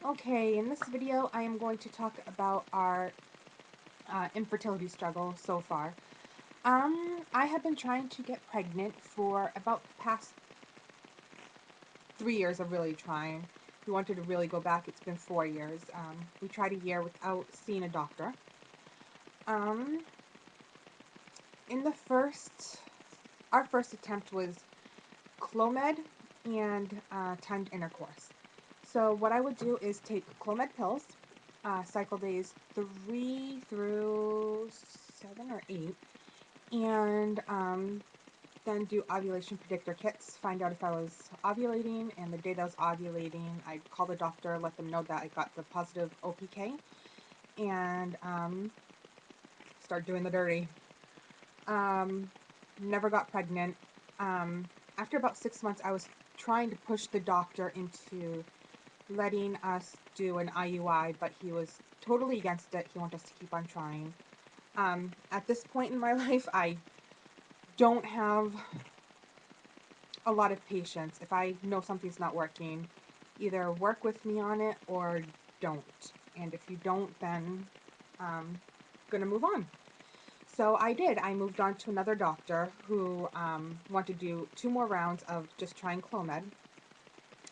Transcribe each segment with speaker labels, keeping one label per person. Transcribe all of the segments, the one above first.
Speaker 1: Okay, in this video I am going to talk about our infertility struggle so far. I have been trying to get pregnant for about the past 3 years of really trying. If we wanted to really go back, it's been 4 years. We tried a year without seeing a doctor. Um, in the our first attempt was Clomid and timed intercourse. So what I would do is take Clomid pills, cycle days 3 through 7 or 8, and then do ovulation predictor kits, find out if I was ovulating, and the day that I was ovulating, I'd call the doctor, let them know that I got the positive OPK, and start doing the dirty. Um, Never got pregnant. Um, After about 6 months, I was trying to push the doctor into letting us do an IUI, but he was totally against it. He wanted us to keep on trying. At this point in my life, I don't have a lot of patience. If I know something's not working, either work with me on it or don't. And if you don't, then I'm gonna move on. So I did. I moved on to another doctor who wanted to do 2 more rounds of just trying Clomid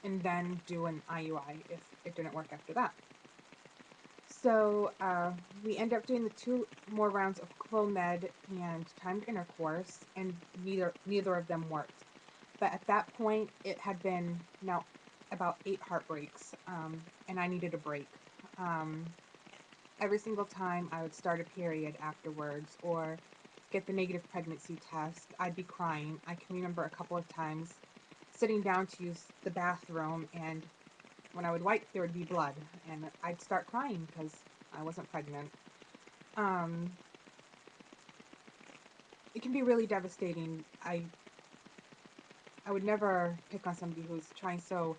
Speaker 1: and then do an IUI if it didn't work after that. So we ended up doing the 2 more rounds of Clomid and timed intercourse, and neither of them worked. But at that point, it had been now about 8 heartbreaks, and I needed a break. Um, every single time I would start a period afterwards or get the negative pregnancy test, I'd be crying. I can remember a couple of times sitting down to use the bathroom, and when I would wipe, there would be blood, and I'd start crying because I wasn't pregnant. Um, it can be really devastating. I would never pick on somebody who's trying so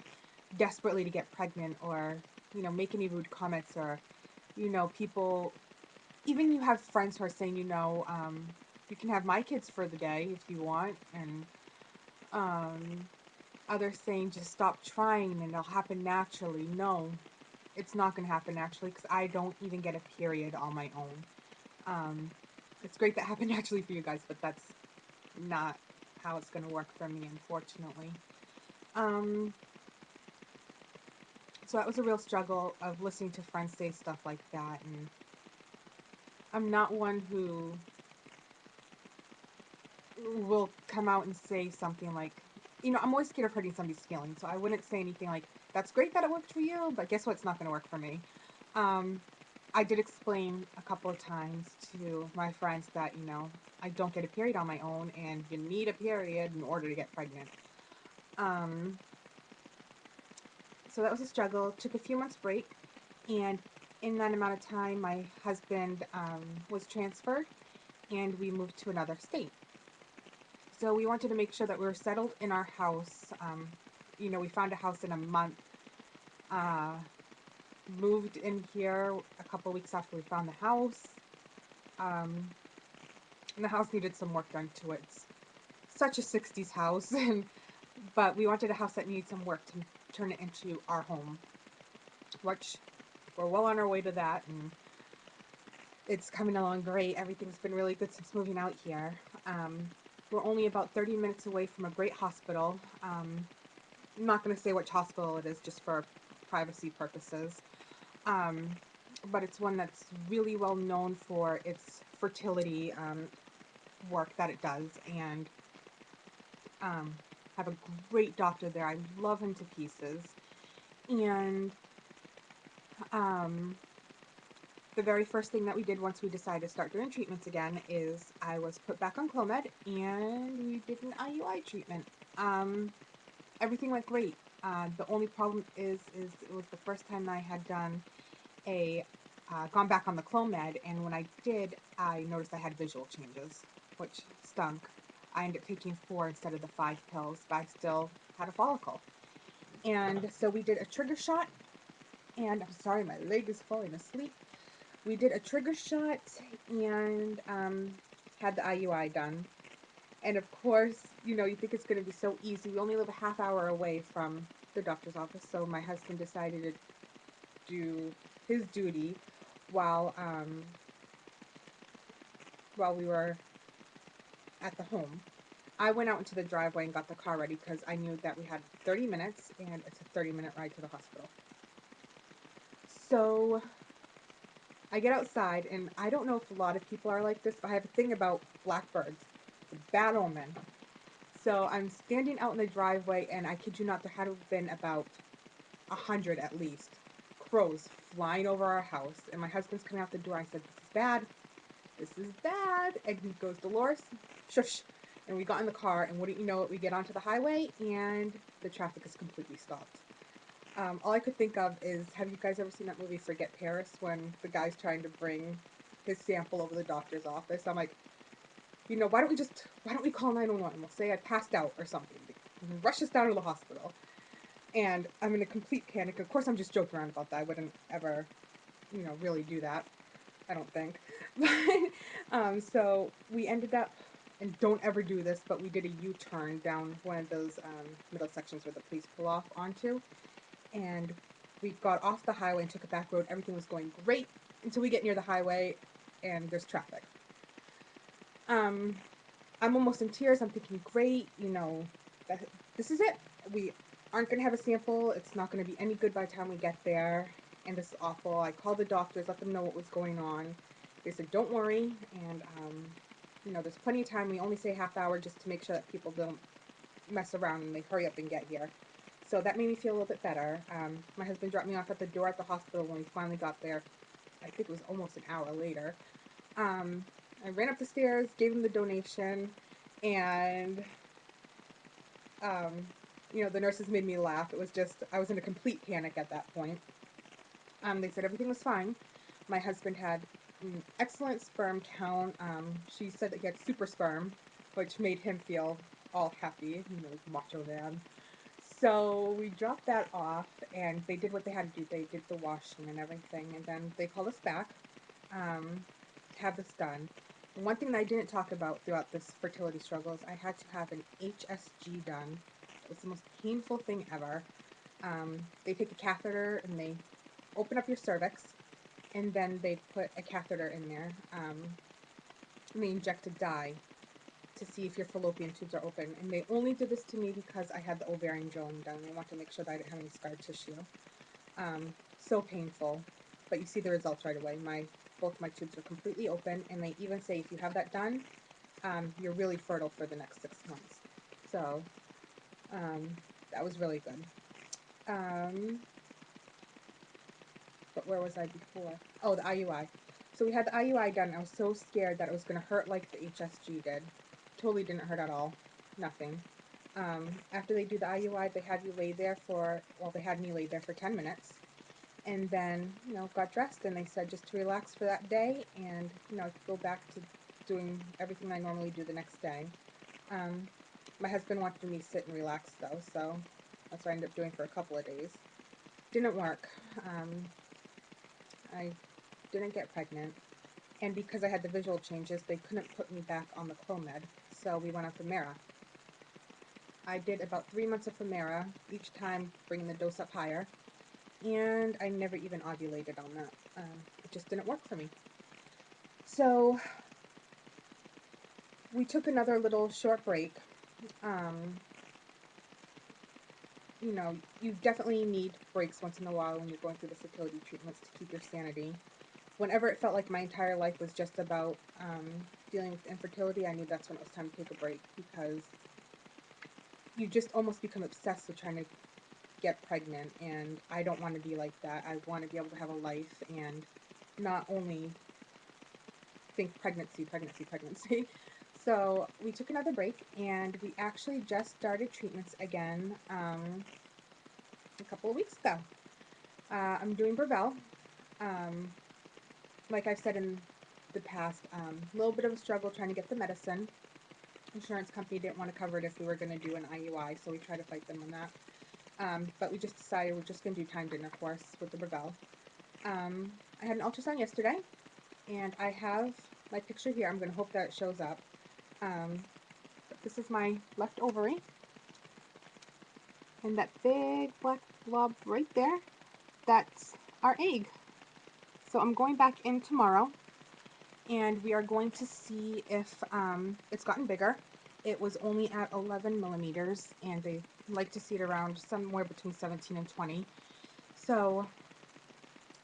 Speaker 1: desperately to get pregnant, or make any rude comments, or people. Even you have friends who are saying, you can have my kids for the day if you want, and um, others saying just stop trying and it'll happen naturally. No, it's not going to happen naturally because I don't even get a period on my own. Um, it's great that happened naturally for you guys, but that's not how it's going to work for me, unfortunately. Um, so that was a real struggle of listening to friends say stuff like that, and I'm not one who will come out and say something like, I'm always scared of hurting somebody's feelings, so I wouldn't say anything like, that's great that it worked for you, but guess what? It's not going to work for me. Um, I did explain a couple of times to my friends that, I don't get a period on my own, and you need a period in order to get pregnant. Um, so that was a struggle. Took a few months break, and in that amount of time, my husband was transferred, and we moved to another state. So we wanted to make sure that we were settled in our house. We found a house in a month. Uh, Moved in here a couple weeks after we found the house. Um, and the house needed some work done to it. It's such a 60s house, but we wanted a house that needed some work to turn it into our home, which we're well on our way to that, and it's coming along great. Everything's been really good since moving out here. We're only about 30 minutes away from a great hospital. I'm not going to say which hospital it is just for privacy purposes, um, but it's one that's really well known for its fertility work that it does, and um, have a great doctor there. I love him to pieces. And um, the very first thing that we did once we decided to start doing treatments again is I was put back on Clomid, and we did an IUI treatment. Everything went great. The only problem is it was the first time I had done a gone back on the Clomid, and when I did, I noticed I had visual changes, which stunk. I ended up taking 4 instead of the 5 pills, but I still had a follicle. And so we did a trigger shot, and I'm sorry, my leg is falling asleep. We did a trigger shot and had the IUI done. And of course, you think it's going to be so easy. We only live a half hour away from the doctor's office, so my husband decided do his duty while while we were at the home. I went out into the driveway and got the car ready because I knew that we had 30 minutes and it's a 30-minute ride to the hospital. So I get outside, and I don't know if a lot of people are like this, but I have a thing about blackbirds. It's a bad omen. So I'm standing out in the driveway, and I kid you not, there had to have been about 100 at least crows flying over our house. And my husband's coming out the door. I said, "This is bad. This is bad." And he goes, "Dolores, shush." And we got in the car, and wouldn't you know it, we get onto the highway, and the traffic is completely stopped. All I could think of is, have you guys ever seen that movie Forget Paris, when the guy's trying to bring his sample over the doctor's office? I'm like, why don't we call 911? We'll say I passed out or something. Rush us down to the hospital. And I'm in a complete panic. Of course, I'm just joking around about that. I wouldn't ever, really do that. I don't think. But so we ended up, and don't ever do this, but we did a U-turn down one of those middle sections where the police pull off onto. And we got off the highway and took a back road. Everything was going great until we get near the highway and there's traffic. I'm almost in tears. I'm thinking, great, this is it. We aren't going to have a sample. It's not going to be any good by the time we get there. And this is awful. I called the doctors, let them know what was going on. They said, don't worry. And, there's plenty of time. We only say half hour just to make sure that people don't mess around and they hurry up and get here. So that made me feel a little bit better. My husband dropped me off at the door at the hospital when we finally got there. I think it was almost an hour later. I ran up the stairs, gave him the donation, and the nurses made me laugh. It was just, I was in a complete panic at that point. They said everything was fine. My husband had an excellent sperm count. She said that he had super sperm, which made him feel all happy, macho man. So we dropped that off, and they did what they had to do. They did the washing and everything, and then they called us back to have this done. And one thing that I didn't talk about throughout this fertility struggle is I had to have an HSG done. It was the most painful thing ever. They take a catheter and they open up your cervix, and then they put a catheter in there, and they inject a dye to see if your fallopian tubes are open. And they only did this to me because I had the ovarian drilling done. They wanted to make sure that I didn't have any scar tissue. So painful, but you see the results right away. Both my tubes are completely open, and they even say if you have that done, you're really fertile for the next 6 months. So that was really good. But where was I before? Oh, the IUI. So we had the IUI done. I was so scared that it was going to hurt like the HSG did. Totally didn't hurt at all. Nothing. After they do the IUI, they have you lay there they had me lay there for 10 minutes. And then, got dressed, and they said just to relax for that day and, go back to doing everything I normally do the next day. My husband wanted me to sit and relax, though, so that's what I ended up doing for a couple of days. Didn't work. I didn't get pregnant. And because I had the visual changes, they couldn't put me back on the Clomid, so we went on Femera. I did about 3 months of Femera, each time bringing the dose up higher, and I never even ovulated on that. It just didn't work for me. So we took another little short break. You definitely need breaks once in a while when you're going through the fertility treatments to keep your sanity. Whenever it felt like my entire life was just about dealing with infertility, I knew that's when it was time to take a break, because you just almost become obsessed with trying to get pregnant, and I don't want to be like that. I want to be able to have a life and not only think pregnancy. So we took another break, and we actually just started treatments again a couple of weeks ago. I'm doing Burvell. Like I've said in the past, a little bit of a struggle trying to get the medicine. Insurance company didn't want to cover it if we were going to do an IUI, so we tried to fight them on that. But we just decided we're just going to do timed intercourse with the Burvell. I had an ultrasound yesterday, and I have my picture here. I'm going to hope that it shows up. But this is my left ovary, and that big black blob right there, that's our egg. So I'm going back in tomorrow, and we are going to see if it's gotten bigger. It was only at 11 millimeters, and they like to see it around somewhere between 17 and 20. So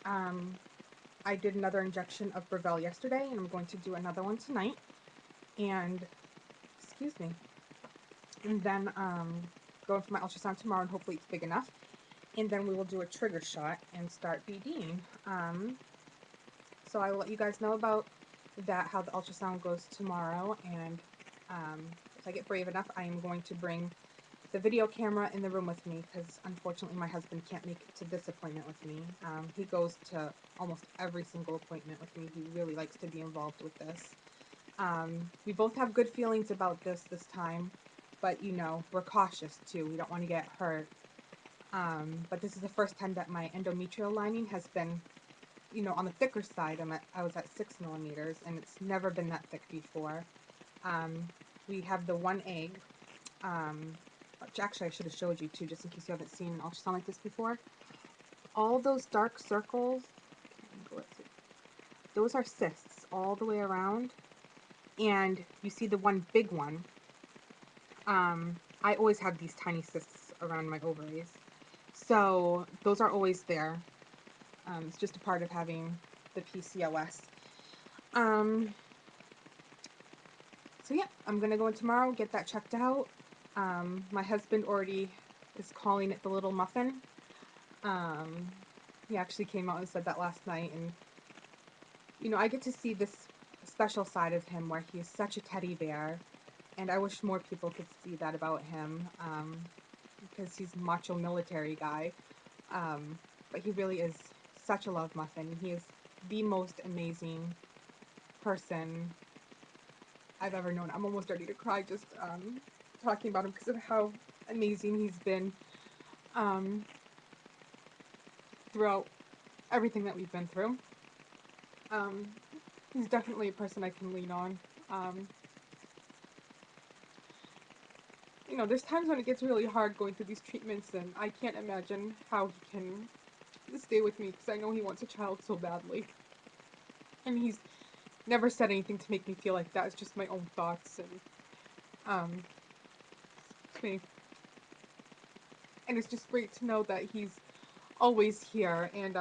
Speaker 1: I did another injection of Brevell yesterday, and I'm going to do another one tonight. And, excuse me, and then going for my ultrasound tomorrow, and hopefully it's big enough. And then we will do a trigger shot and start BDing. So I will let you guys know about that, how the ultrasound goes tomorrow, and if I get brave enough, I am going to bring the video camera in the room with me, because unfortunately my husband can't make it to this appointment with me. He goes to almost every single appointment with me. He really likes to be involved with this. We both have good feelings about this time, but you know, we're cautious too. We don't want to get hurt. But this is the first time that my endometrial lining has been, you know, on the thicker side. I was at 6 millimeters, and it's never been that thick before. We have the one egg, which actually I should have showed you too, just in case you haven't seen an ultrasound like this before. All those dark circles, those are cysts all the way around, and you see the one big one. I always have these tiny cysts around my ovaries, so those are always there. It's just a part of having the PCOS. So yeah, I'm gonna go in tomorrow, get that checked out. My husband already is calling it the little muffin. He actually came out and said that last night, and you know, I get to see this special side of him where he's such a teddy bear, and I wish more people could see that about him, because he's a macho military guy, but he really is such a love muffin. He is the most amazing person I've ever known. I'm almost ready to cry just talking about him because of how amazing he's been throughout everything that we've been through. He's definitely a person I can lean on. You know, there's times when it gets really hard going through these treatments, and I can't imagine how he can stay with me because I know he wants a child so badly. And he's never said anything to make me feel like that. It's just my own thoughts, and me. And it's just great to know that he's always here, and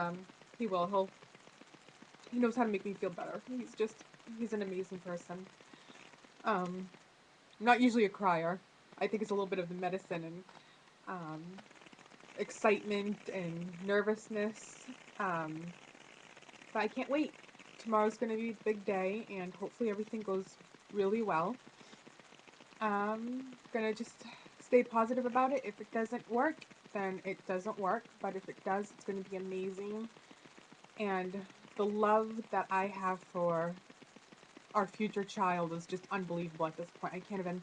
Speaker 1: he knows how to make me feel better. He's an amazing person. Not usually a crier. I think it's a little bit of the medicine and excitement and nervousness. But I can't wait. Tomorrow's going to be the big day, and hopefully everything goes really well. Gonna just stay positive about it. If it doesn't work, then it doesn't work. But if it does, it's going to be amazing. And the love that I have for our future child is just unbelievable at this point. I can't even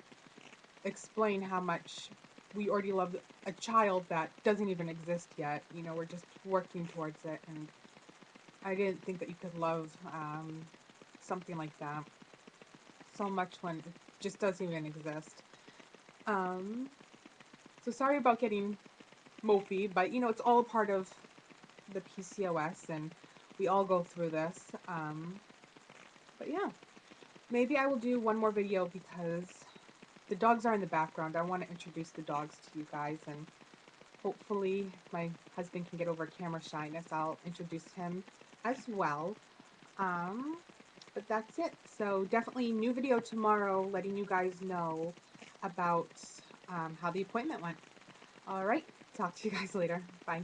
Speaker 1: explain how much we already love a child that doesn't even exist yet. You know, we're just working towards it, and I didn't think that you could love something like that so much when it just doesn't even exist. So sorry about getting mopey, but you know, it's all a part of the PCOS, and we all go through this. But yeah, maybe I will do one more video because the dogs are in the background. I want to introduce the dogs to you guys, and hopefully my husband can get over camera shyness. I'll introduce him as well. But that's it. So definitely new video tomorrow letting you guys know about how the appointment went. All right, talk to you guys later. Bye.